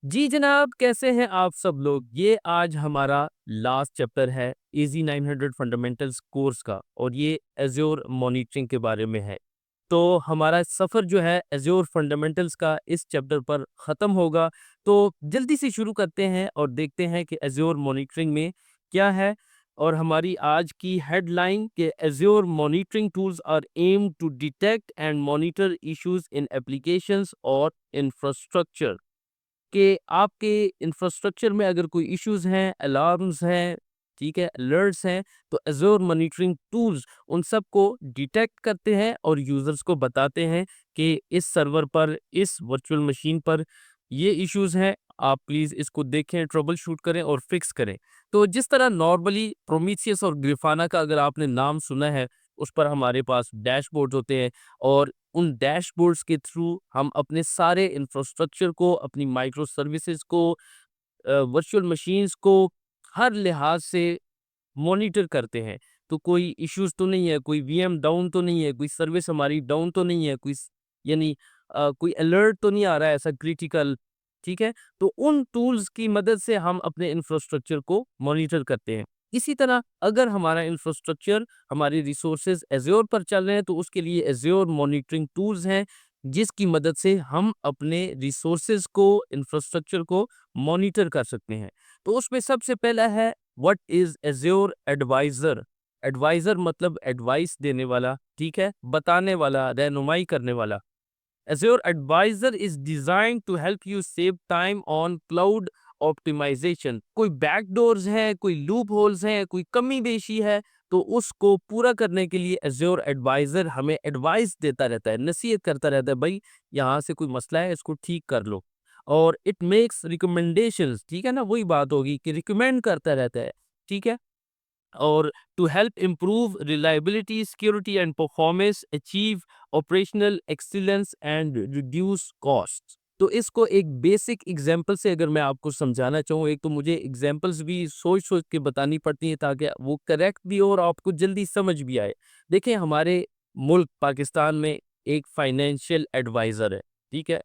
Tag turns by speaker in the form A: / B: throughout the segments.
A: जी जनाब, कैसे हैं आप सब लोग? ये आज हमारा लास्ट चैप्टर है इजी 900 फंडामेंटल्स कोर्स का और ये एज़्योर मॉनिटरिंग के बारे में है। तो हमारा सफ़र जो है एज़्योर फंडामेंटल्स का इस चैप्टर पर ख़त्म होगा। तो जल्दी से शुरू करते हैं और देखते हैं कि एज़्योर मॉनिटरिंग में क्या है। और हमारी आज की हेडलाइन कि Azure monitoring tools are aim to detect and monitor issues in applications और इंफ्रास्ट्रक्चर। कि आपके इंफ्रास्ट्रक्चर में अगर कोई इश्यूज हैं, अलार्म्स हैं, ठीक है, अलर्ट्स हैं, तो एज़्योर मॉनिटरिंग टूल्स उन सब को डिटेक्ट करते हैं और यूज़र्स को बताते हैं कि इस सर्वर पर, इस वर्चुअल मशीन पर ये इश्यूज हैं, आप प्लीज़ इसको देखें, ट्रबल शूट करें और फिक्स करें। तो जिस तरह नॉर्मली प्रोमीथियस और ग्रिफाना का अगर आपने नाम सुना है, उस पर हमारे पास डैशबोर्ड्स होते हैं और उन डैशबोर्ड्स के थ्रू हम अपने सारे इंफ्रास्ट्रक्चर को, अपनी माइक्रो सर्विसेज को, वर्चुअल मशीन्स को हर लिहाज से मॉनिटर करते हैं। तो कोई इश्यूज तो नहीं है, कोई वीएम डाउन तो नहीं है, कोई सर्विस हमारी डाउन तो नहीं है, यानी कोई अलर्ट तो नहीं आ रहा है ऐसा क्रिटिकल, ठीक है? तो उन टूल्स की मदद से हम अपने इंफ्रास्ट्रक्चर को मॉनिटर करते हैं। इसी तरह अगर हमारा इंफ्रास्ट्रक्चर, हमारे रिसोर्सेज एज़्योर पर चल रहे हैं, तो उसके लिए एज़्योर मॉनिटरिंग टूल्स हैं, जिसकी मदद से हम अपने रिसोर्सेज को, इंफ्रास्ट्रक्चर को मॉनिटर कर सकते हैं। तो उसमें सबसे पहला है what is Azure advisor. Advisor मतलब एडवाइस देने वाला, ठीक है, बताने वाला, रहनुमाई करने वाला। Azure Advisor is designed to help you save time on cloud optimization। कोई बैकडोर्स है, कोई लूप होल्स हैं, कोई कमी बेशी है, तो उसको पूरा करने के लिए Azure Advisor हमें एडवाइस देता रहता है, नसीहत करता रहता है, भाई यहाँ से कोई मसला है, इसको ठीक कर लो। और इट मेक्स रिकमेंडेशंस, ठीक है ना, वही बात होगी कि रिकमेंड करता रहता है, ठीक है। और to help improve reliability, security and performance, achieve operational excellence and reduce costs। तो इसको एक बेसिक एग्जांपल से अगर मैं आपको समझाना चाहूँ, एक तो मुझे एग्जांपल्स भी सोच-सोच के बतानी पड़ती हैं ताकि वो करेक्ट भी हो और आपको जल्दी समझ भी आए। देखिए हमारे मुल्क पाकिस्तान में एक फाइनेंशियल एडवाइज़र है, ठीक है?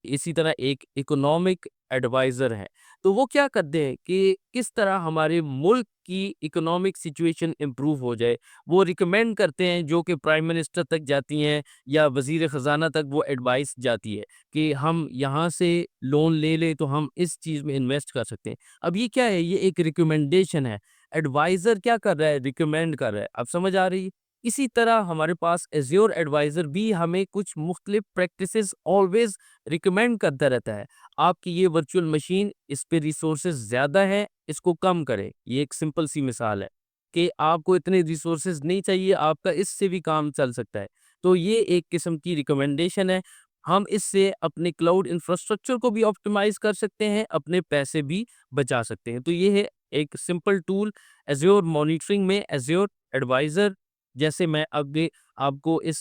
A: इसी तरह एक इकोनॉमिक एडवाइज़र हैं। तो वो क्या करते हैं कि किस तरह हमारे मुल्क की इकोनॉमिक सिचुएशन इम्प्रूव हो जाए, वो रिकमेंड करते हैं जो कि प्राइम मिनिस्टर तक जाती हैं या वज़ीर ख़ज़ाना तक वो एडवाइस जाती है कि हम यहाँ से लोन ले लें तो हम इस चीज़ में इन्वेस्ट कर सकते हैं। अब ये क्या है? ये एक रिकमेंडेशन है। एडवाइज़र क्या कर रहा है? रिकमेंड कर रहा है। अब समझ आ रही है? इसी तरह हमारे पास एज़्योर एडवाइज़र भी हमें कुछ मुख्तलिफ प्रैक्टिसेस ऑलवेज़ रिकमेंड करता रहता है। आपकी ये वर्चुअल मशीन, इस पे रिसोर्सेज ज़्यादा है, इसको कम करें। ये एक सिंपल सी मिसाल है कि आपको इतने रिसोर्सेज नहीं चाहिए, आपका इससे भी काम चल सकता है। तो ये एक किस्म की रिकमेंडेशन है। हम इससे अपने क्लाउड इंफ्रास्ट्रक्चर को भी ऑप्टिमाइज़ कर सकते हैं, अपने पैसे भी बचा सकते हैं। तो ये है एक सिंपल टूल एज़्योर मॉनिटरिंग में एज़्योर एडवाइज़र, जैसे मैं अभी आपको इस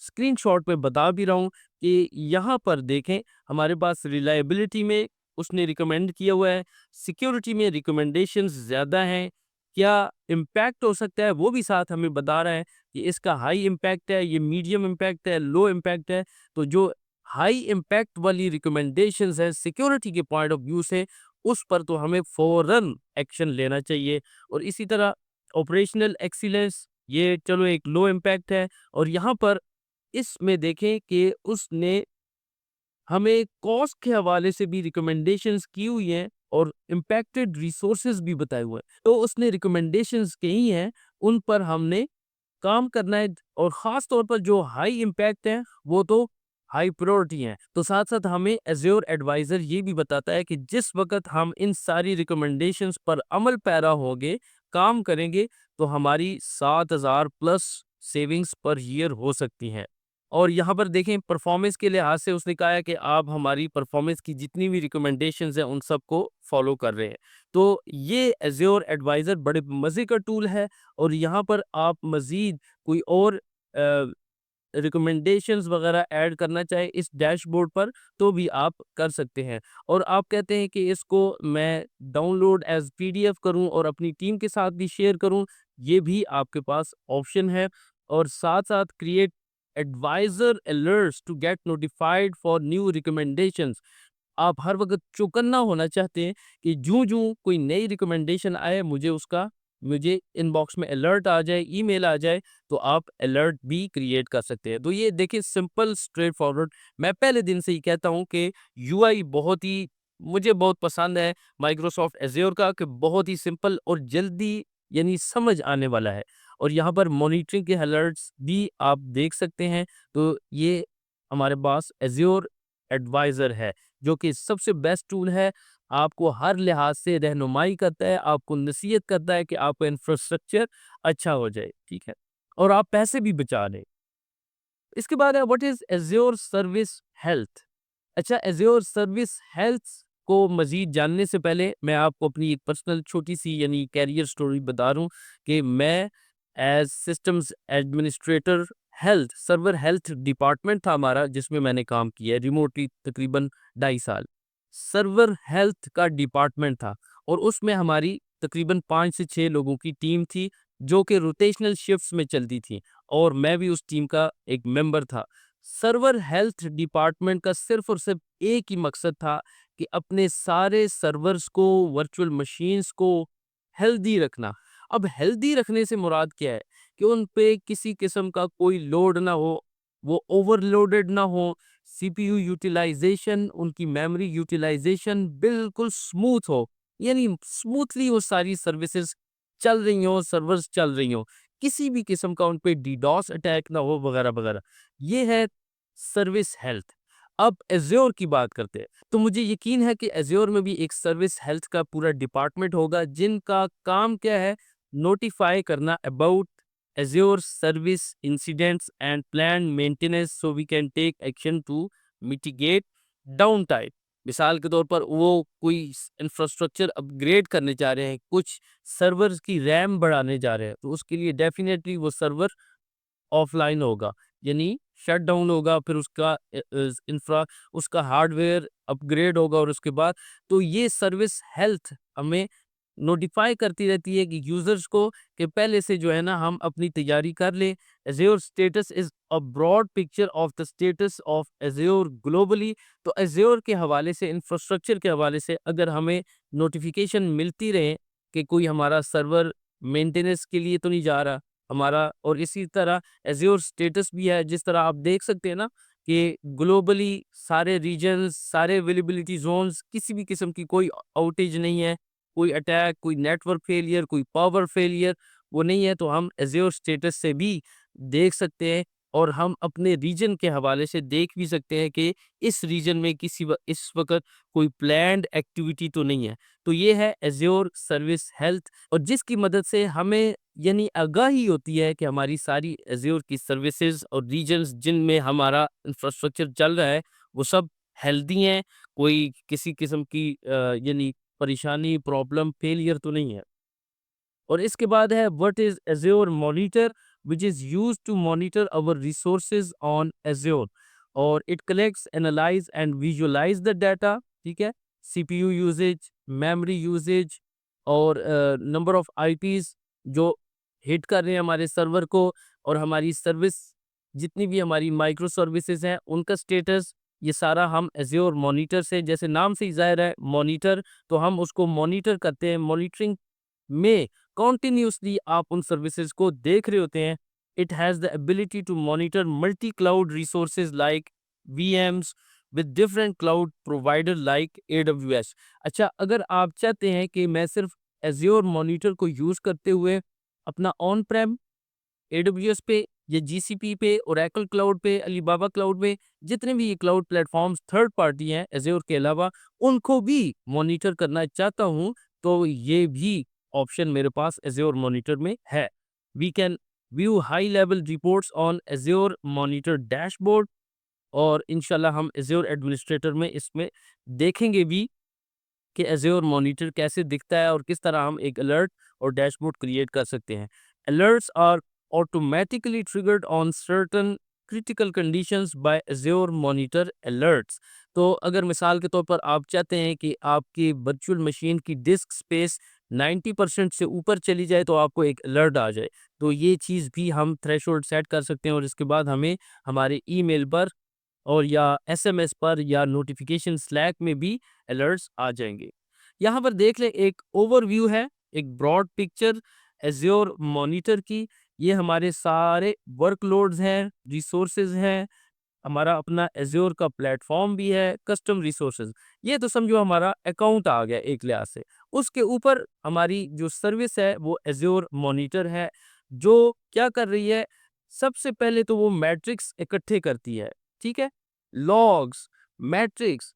A: स्क्रीनशॉट में बता भी रहा हूँ कि यहाँ पर देखें, हमारे पास रिलायबिलिटी में उसने रिकमेंड किया हुआ है, सिक्योरिटी में रिकमेंडेशंस ज़्यादा हैं, क्या इम्पैक्ट हो सकता है वो भी साथ हमें बता रहा है कि इसका हाई इम्पैक्ट है, ये मीडियम इम्पैक्ट है, लो इम्पैक्ट है। तो जो हाई इम्पैक्ट वाली रिकमेंडेशंस है सिक्योरिटी के पॉइंट ऑफ व्यू से, उस पर तो हमें फ़ौरन एक्शन लेना चाहिए। और इसी तरह ऑपरेशनल एक्सीलेंस, ये चलो एक लो इम्पैक्ट है। और यहाँ पर इसमें देखें कि उसने हमें कॉस्ट के हवाले से भी रिकमेंडेशंस की हुई हैं और इम्पैक्टेड रिसोर्सेज भी बताए हुए हैं। तो उसने रिकमेंडेशंस कही हैं, उन पर हमने काम करना है और ख़ास तौर पर जो हाई इम्पैक्ट हैं, वो तो हाई प्रायोरिटी हैं। तो साथ-साथ हमें एज़्योर एडवाइज़र ये भी बताता है कि जिस वक़्त हम इन सारी रिकमेंडेशंस पर अमल पैरा होंगे, काम करेंगे, तो हमारी 7,000 प्लस सेविंग्स पर ईयर हो सकती हैं। और यहाँ पर देखें परफॉर्मेंस के लिहाज से उसने कहा है कि आप हमारी परफॉर्मेंस की जितनी भी रिकमेंडेशंस हैं उन सबको फॉलो कर रहे हैं। तो ये एज़्योर एडवाइज़र बड़े मज़े का टूल है और यहाँ पर आप मज़ीद कोई और रिकमेंडेशंस वगैरह ऐड करना चाहे इस डैशबोर्ड पर, तो भी आप कर सकते हैं। और आप कहते हैं कि इसको मैं डाउनलोड एज़ पीडीएफ करूँ और अपनी टीम के साथ भी शेयर करूँ, ये भी आपके पास ऑप्शन है। और साथ-साथ create advisor alerts to get notified for new recommendations. आप हर वक़्त चौकन्ना होना चाहते हैं कि जूँ-जूँ कोई नई रिकमेंडेशन आए मुझे इनबॉक्स में अलर्ट आ जाए, ईमेल आ जाए, तो आप अलर्ट भी क्रिएट कर सकते हैं। तो ये देखिए सिंपल स्ट्रेट फॉरवर्ड मैं पहले दिन से ही कहता हूँ कि यूआई बहुत ही मुझे बहुत पसंद है माइक्रोसॉफ्ट एज़्योर का कि बहुत ही सिंपल और जल्दी यानी समझ आने वाला है। और यहाँ पर मॉनिटरिंग के अलर्ट्स भी आप देख सकते हैं। तो ये हमारे पास एज़्योर एडवाइज़र है, जो कि सबसे बेस्ट टूल है। आपको हर लिहाज से रहनुमाई करता है, आपको नसीहत करता है कि आपका इंफ्रास्ट्रक्चर अच्छा हो जाए, ठीक है? और आप पैसे भी बचा लें। इसके बाद है what is Azure service health? अच्छा, एज़्योर सर्विस हेल्थ को मज़ीद जानने से पहले मैं आपको अपनी एक पर्सनल छोटी-सी यानी करियर स्टोरी बता दूँ कि मैं as systems administrator health server health department था हमारा जिसमें मैंने काम किया है रिमोटली तकरीबन 2.5 साल। सर्वर हेल्थ का डिपार्टमेंट था और उसमें हमारी तकरीबन 5 से 6 लोगों की टीम थी जो कि रोटेशनल शिफ्ट्स में चलती थी और मैं भी उस टीम का एक मेंबर था। सर्वर हेल्थ डिपार्टमेंट का सिर्फ और सिर्फ एक ही मकसद था कि अपने सारे सर्वर्स को वर्चुअल मशीन्स को हेल्दी रखना। अब हेल्दी रखने से मुराद क्या है कि उन पे किसी किस्म का कोई लोड ना हो, वो ओवरलोडेड ना हो, सीपीयू यूटिलाइजेशन उनकी मेमोरी यूटिलाइजेशन बिल्कुल स्मूथ हो, यानी स्मूथली वो सारी सर्विसेज चल रही हो, सर्वर्स चल रही हो, किसी भी किस्म का उन पे डीडॉस अटैक ना हो वगैरह वगैरह। ये है सर्विस हेल्थ। अब एज़्योर की बात करते हैं, तो मुझे यकीन है कि एज़्योर में भी एक सर्विस हेल्थ का पूरा डिपार्टमेंट होगा जिनका काम क्या है, नोटिफ़ाई करना about Azure service incidents and planned maintenance so we can take action to mitigate down time. मिसाल के तौर पर वो कोई इंफ्रास्ट्रक्चर अपग्रेड करने जा रहे हैं, कुछ सर्वर्स की रैम बढ़ाने जा रहे हैं, तो उसके लिए डेफ़िनेटली वो सर्वर ऑफलाइन होगा, यानी शट डाउन होगा, फिर उसका उसका हार्डवेयर अपग्रेड होगा और उसके बाद तो ये सर्विस हेल्थ हमें नोटिफाई करती रहती है कि यूजर्स को कि पहले से जो है ना हम अपनी तैयारी कर लें। Azure status is a broad picture of the status of Azure globally. तो एज़्योर के हवाले से इंफ्रास्ट्रक्चर के हवाले से अगर हमें नोटिफिकेशन मिलती रहे कि कोई हमारा सर्वर मेंटेनेंस के लिए तो नहीं जा रहा हमारा, और इसी तरह एज़्योर स्टेटस भी है जिस तरह आप देख सकते हैं ना कि ग्लोबली सारे रीजन्स, सारे अवेलेबिलिटी ज़ोन्स किसी भी किस्म की कोई आउटेज नहीं है, कोई अटैक, कोई नेटवर्क फेलियर, कोई पावर फेलियर वो नहीं है, तो हम एज़्योर स्टेटस से भी देख सकते हैं और हम अपने रीजन के हवाले से देख भी सकते हैं कि इस रीजन में इस वक़्त कोई प्लान्ड एक्टिविटी तो नहीं है। तो ये है एज़्योर सर्विस हेल्थ, और जिसकी मदद से हमें यानी आगाही होती है कि हमारी सारी एज़्योर की सर्विसेज़ और रीजन्स जिनमें हमारा इंफ्रास्ट्रक्चर चल रहा है, वो सब हेल्दी हैं, कोई किसी किस्म की यानी परेशानी, प्रॉब्लम, फेलियर तो नहीं है। और इसके बाद है what is Azure monitor which is used to monitor our resources on Azure, और it collects, analyse and visualise the data, ठीक है? सीपीयू यूसेज, मेमोरी यूसेज और नंबर ऑफ आईपीज़ जो हिट कर रहे हैं हमारे सर्वर को, और हमारी सर्विस जितनी भी हमारी माइक्रो सर्विसेज़ हैं, उनका स्टेटस, ये सारा हम एज़्योर मॉनिटर से, जैसे नाम से ही ज़ाहिर है मॉनिटर, तो हम उसको मॉनिटर करते हैं। मॉनिटरिंग में कॉन्टिन्यूसली आप उन सर्विसेज को देख रहे होते हैं। It has the ability to monitor multi cloud resources like VMs with different cloud provider like AWS. अच्छा, अगर आप चाहते हैं कि मैं सिर्फ एज़्योर मॉनिटर को यूज़ करते हुए अपना ऑन प्रेम एडब्ल्यूएस पे या जीसीपी पे, ओरेकल क्लाउड पे, अलीबाबा क्लाउड पे, जितने भी ये क्लाउड प्लेटफॉर्म्स थर्ड पार्टी हैं एज़्योर के अलावा, उनको भी मॉनिटर करना चाहता हूँ, तो ये भी ऑप्शन मेरे पास एज़्योर मॉनिटर में है। We can view high level reports on Azure monitor dashboard, और इंशाल्लाह हम एज़्योर एडमिनिस्ट्रेटर में इसमें देखेंगे भी कि एज़्योर मॉनिटर कैसे दिखता है और किस तरह हम एक अलर्ट और डैशबोर्ड क्रिएट कर सकते हैं। Alerts are automatically triggered on certain critical conditions by Azure monitor alerts. तो अगर मिसाल के तौर पर आप चाहते हैं कि आपकी वर्चुअल मशीन की डिस्क स्पेस 90% से ऊपर चली जाए तो आपको एक अलर्ट आ जाए। तो ये चीज़ भी हम थ्रेशोल्ड सेट कर सकते हैं और इसके बाद हमें हमारे ईमेल पर और या एसएमएस पर या नोटिफिकेशन स्लैक में भी अलर्ट्स आ जाएंगे। यहाँ पर देख लें, एक ओवरव्यू है, एक ब्रॉड पिक्चर एज्योर मॉनिटर की। ये हमारे सारे वर्कलोड्स हैं, रिसोर्सेज हैं, हमारा अपना एज्योर का प्लेटफॉर्म भी है, कस्टम रिसोर्सेज। ये तो समझो हमारा अकाउंट आ गया एक लिहाज से। उसके ऊपर हमारी जो सर्विस है वो एज्योर मॉनिटर है, जो क्या कर रही है, सबसे पहले तो वो मैट्रिक्स इकट्ठे करती है, ठीक है, लॉग्स, मैट्रिक्स,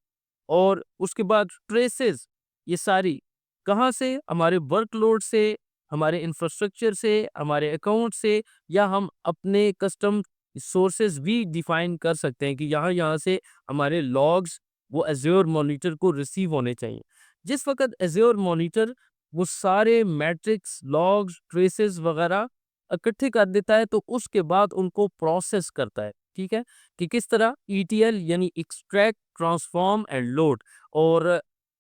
A: और उसके बाद ट्रेसेस। ये सारी कहाँ से, हमारे वर्कलोड से, हमारे इंफ्रास्ट्रक्चर से, हमारे अकाउंट से, या हम अपने कस्टम सोर्सेज भी डिफाइन कर सकते हैं कि यहाँ यहाँ से हमारे लॉग्स वो एज्योर मॉनिटर को रिसीव होने चाहिए। जिस वक्त एज्योर मॉनिटर वो सारे मैट्रिक्स, लॉग्स, ट्रेसेस वगैरह इकट्ठे कर देता है, तो उसके बाद उनको प्रोसेस करता है, ठीक है, कि किस तरह ईटीएल यानी एक्सट्रैक्ट, ट्रांसफॉर्म एंड लोड। और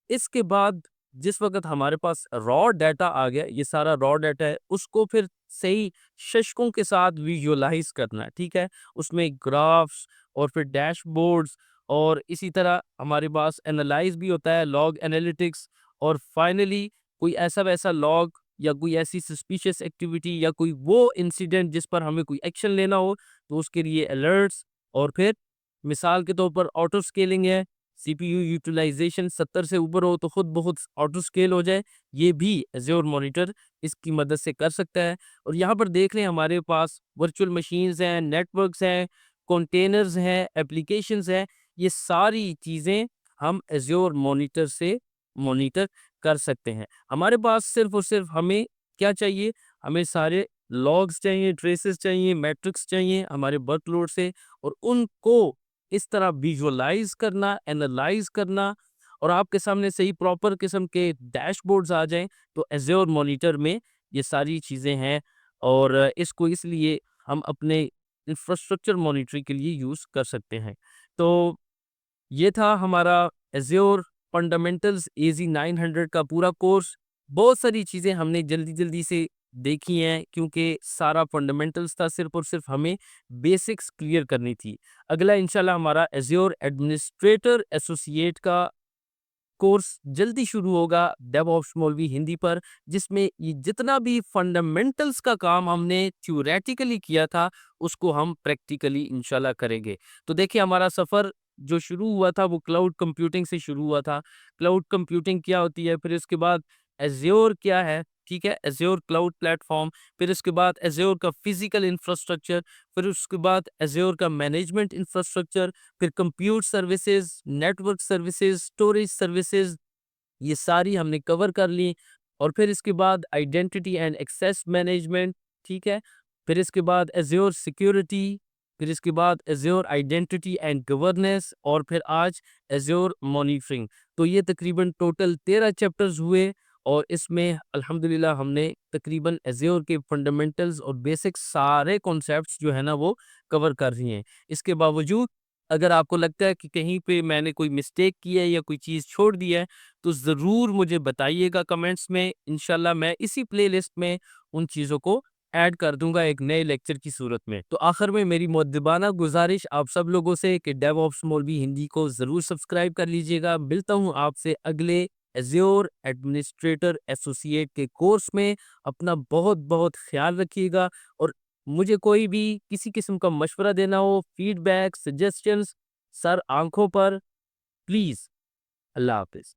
A: इसके बाद जिस वक्त हमारे पास रॉ डाटा आ गया, ये सारा रॉ डाटा है, उसको फिर सही शशकों के साथ विजुअलाइज करना है, ठीक है, उसमें ग्राफ्स और फिर डैशबोर्ड्स, और इसी तरह हमारे पास एनालाइज भी होता है, लॉग एनालिटिक्स। और फाइनली कोई ऐसा वैसा लॉग या कोई ऐसी सस्पिशियस एक्टिविटी या कोई वो इंसिडेंट जिस पर हमें कोई एक्शन लेना हो, तो उसके लिए अलर्ट्स। और फिर मिसाल के तौर पर ऑटो स्केलिंग है, सीपीयू यूटिलाइजेशन 70 से ऊपर हो तो खुद बहुत ऑटो स्केल हो जाए, ये भी एज्योर मॉनिटर इसकी मदद से कर सकता है। और यहाँ पर देख लें, हमारे पास वर्चुअल मशीन्स हैं, नेटवर्क्स हैं, कंटेनर्स हैं, एप्लीकेशंस हैं, ये सारी चीज़ें हम एज्योर मॉनिटर से मॉनिटर कर सकते हैं। हमारे पास सिर्फ और सिर्फ हमें क्या चाहिए, हमें सारे लॉग्स चाहिए, ट्रेसेस चाहिए, मैट्रिक्स चाहिए हमारे वर्कलोड से, और उनको इस तरह विजुअलाइज करना, एनालाइज करना, और आपके सामने सही प्रॉपर किस्म के डैशबोर्ड्स आ जाएं, तो एज्योर मॉनिटर में ये सारी चीज़ें हैं। और इसको इसलिए हम अपने इंफ्रास्ट्रक्चर मॉनिटरिंग के लिए यूज़ कर सकते हैं। तो ये था हमारा एज़्योर फंडामेंटल्स एज़ी 900 का पूरा कोर्स। बहुत सारी चीज़ें हमने जल्दी-जल्दी से देखी हैं, क्योंकि सारा फंडामेंटल्स था, सिर्फ़ और सिर्फ़ हमें बेसिक्स क्लियर करनी थी। अगला इंशाल्लाह हमारा एज़्योर एडमिनिस्ट्रेटर एसोसिएट का कोर्स जल्दी शुरू होगा डेवऑप्स मौलवी हिंदी पर, जिसमें ये जितना भी फंडामेंटल्स का काम हमने थ्योरेटिकली किया था, उसको हम प्रैक्टिकली इंशाल्लाह करेंगे। तो देखिए, हमारा सफ़र जो शुरू हुआ था वो क्लाउड कंप्यूटिंग से शुरू हुआ था। क्लाउड कंप्यूटिंग क्या होती है, फिर इसके बाद एज़्योर क्या है, ठीक है, एज़्योर क्लाउड प्लेटफॉर्म, फिर इसके बाद एज़्योर का फिजिकल इंफ्रास्ट्रक्चर, फिर उसके बाद एज़्योर का मैनेजमेंट इंफ्रास्ट्रक्चर, फिर compute services, network services, storage services, ये सारी हमने कवर कर ली। और फिर इसके बाद आइडेंटिटी एंड एक्सेस मैनेजमेंट, ठीक है, फिर इसके बाद एज़्योर सिक्योरिटी, फिर इसके बाद एज़्योर आइडेंटिटी एंड गवर्नेंस, और फिर आज एज़्योर मॉनिटरिंग। तो ये तकरीबन टोटल 13 चैप्टर्स हुए, और इसमें अल्हम्दुलिल्लाह हमने तकरीबन एज़्योर के फंडामेंटल्स और बेसिक सारे कॉन्सेप्ट्स जो है ना वो कवर कर रही हैं। इसके बावजूद अगर आपको लगता है कि कहीं पे मैंने कोई मिस्टेक की है या कोई चीज़ छोड़ दी है, तो ज़रूर मुझे बताइएगा कमेंट्स में। इंशाल्लाह मैं इसी प्लेलिस्ट में उन चीज़ों को ऐड कर दूंगा एक नए लेक्चर की सूरत में। तो आखिर में मेरी मुअद्दिबाना गुजारिश आप सब लोगों से कि डेवऑप्स मौलवी हिंदी को ज़रूर सब्सक्राइब कर लीजिएगा। मिलता हूँ आपसे अगले एज़्योर एडमिनिस्ट्रेटर एसोसिएट के कोर्स में। अपना बहुत बहुत ख्याल रखिएगा, और मुझे कोई भी किसी किस्म का मशवरा देना हो, फीडबैक, सजेशंस, सर आंखों पर, प्लीज़। अल्लाह हाफ़िज़।